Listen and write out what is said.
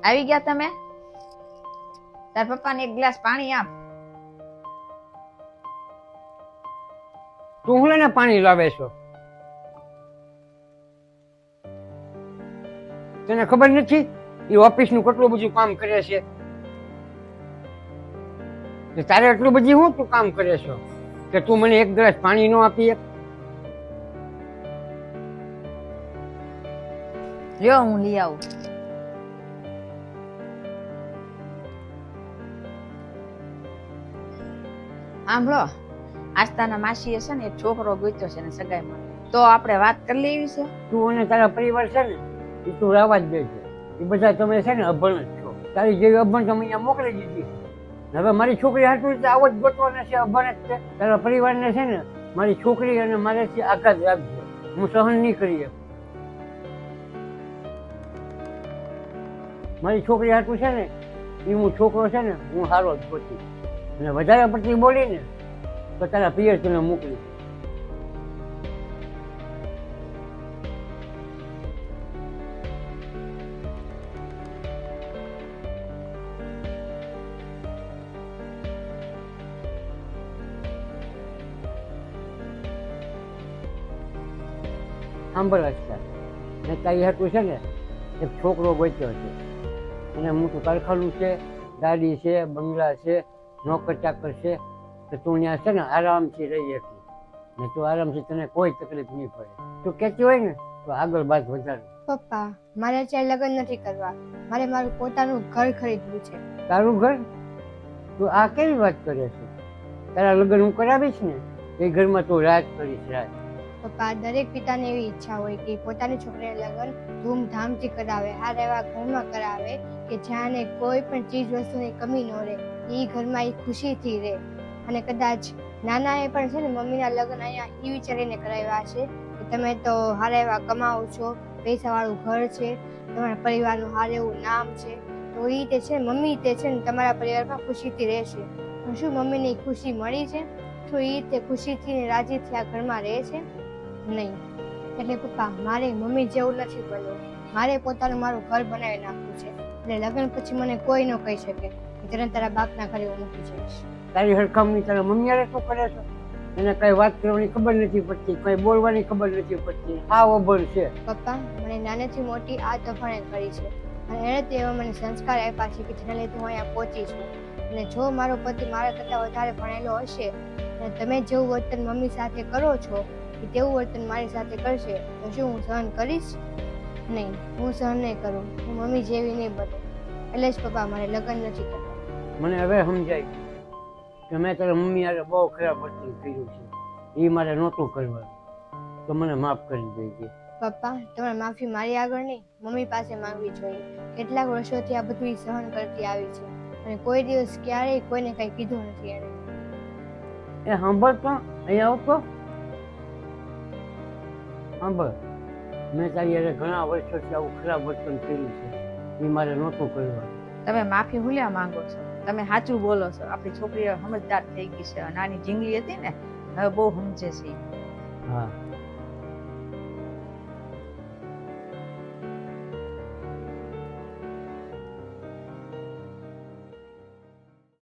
આવી ગયા તમે? તાર પપ્પાને એક ગ્લાસ પાણી આપ. તું હું લઈને પાણી લાવે છો? તને ખબર નથી એ ઓફિસનું કેટલું બધું કામ કરે છે? તારે એટલું બધી હું તું કામ કરે છો કે તું મને એક ગ્લાસ પાણી ન આપી એક? લ્યો હું લઈ આવું. સાંભળો, આસ્તાના માસીએ છે ને એક છોકરો ગોત્યો છે ને સગાઈમાં, તો આપણે વાત કરી લેવી છે. તું અને તારા પરિવાર છે ને એ તું રહેવા જ દે છે. એ બધા તમે છે ને અભણ જ છો. તારી જેવી અભણ તમે અહીંયા મોકલી દીધી છે. હવે મારી છોકરી હાટું તો આવો જ ગોતવાના છે, અભણ જ છે. તારા પરિવારને છે ને મારી છોકરી અને મારેથી આઘાત રાખજો. હું સહન નહીં કરી શકું. મારી છોકરી હાટું છે ને એ હું છોકરો છે ને હું સારો જ ગોતી, અને વધારે પડતી બોલી ને તો તારા પિયર તને મોકલી. સાંભળ અચ્છા, ને તારી હાટું છે ને એક છોકરો ગોત્યો છે, એને મોટું કારખાનું છે, ગાડી છે, બંગલા છે, નોકર ચાકર છે. તો તું ત્યાં છે ને આરામથી રહી શકી, ને તું આરામથી, તને કોઈ તકલીફ નહીં પડે. તું કહેતી હોય ને તો આગળ બાદ વધારે. પપ્પા, મારે અત્યારે લગ્ન નથી કરવા, મારે મારું પોતાનું ઘર ખરીદવું છે. તારું ઘર? તું આ કેવી વાત કરે છે? તારા લગ્ન હું કરાવીશ ને એ ઘરમાં તું રાજ કરીશ, રાજ. પપ્પા, દરેક પિતાને એવી ઈચ્છા હોય કે પોતાની છોકરીને લગ્ન ધૂમધામથી કરાવે, હાર એવા ઘરમાં કરાવે કે જ્યાં કોઈ પણ ચીજ વસ્તુની કમી ન રહે, એ ઘરમાં એ ખુશીથી રહે. અને કદાચ નાનાએ પણ છે ને મમ્મીના લગ્ન અહીંયા એ વિચારીને કરાવ્યા છે કે તમે તો હારા એવા કમાવો છો, પૈસાવાળું ઘર છે, તમારા પરિવારનું હારું એવું નામ છે, તો એ તે છે મમ્મી તે છે ને તમારા પરિવારમાં ખુશીથી રહેશે. પણ શું મમ્મીને એ ખુશી મળી છે? શું એ તે ખુશીથી ને રાજીથી આ ઘરમાં રહે છે? નહીં. એટલે પપ્પા, મારે મમ્મી જેવું નથી બનવું, મારે પોતાનું મારું ઘર બનાવી નાખવું છે. એટલે લગ્ન પછી મને કોઈ ન કહી શકે કે તને તારા બાપના ઘરે હું મૂકી જઈશ. તારી હરખામણી તારા મમ્મી હારે શું કરે છે? એને કઈ વાત કરવાની ખબર નથી પડતી, કઈ બોલવાની ખબર નથી પડતી. આ અભણ છે. પપ્પા, મને નાનેથી મોટી આ દફાણે કરી છે, અને એણે તો એવા મને સંસ્કાર આપ્યા છે કે જેના લીધે હું અહીંયા પહોંચી છું. અને જો મારો પતિ મારા કરતાં વધારે ભણેલો હશે અને તમે જેવું વર્તન મમ્મી સાથે કરો છો કે તેવું વર્તન મારી સાથે કરશે, તો શું હું સહન કરીશ? નહીં, હું સહન નહીં કરું. હું મમ્મી જેવી નહીં બનું. એટલે જ પપ્પા, મારે લગ્ન નથી કરવા. મને હવે સમજાય કે મેં તારા મમ્મી હારે બહુ ખરાબ વર્તન કર્યું છે, એ મારે નહોતું કરવાનું, તો મને માફ કરી દેજે. પપ્પા, તમારે માફી મારી આગળ નહીં, મમ્મી પાસે માંગવી જોઈએ. કેટલાક વર્ષોથી આ બધું સહન કરતી આવી છે, અને કોઈ દિવસ ક્યારેય કોઈને કંઈ કીધું નથી એણે. એ સાંભળ તો, અહીંયા આવતો સાંભળ. મેં તારી હારે ઘણા વર્ષોથી આવું ખરાબ વર્તન કર્યું છે, એ મારે નહોતું કરવાનું. તમે માફી હુલ્યા માંગો છો, તમે સાચું બોલો છો. આપણી છોકરીઓ સમજદાર થઈ ગઈ છે, નાની ઝીંગલી હતી ને હવે બહુ સમજે છે. હા,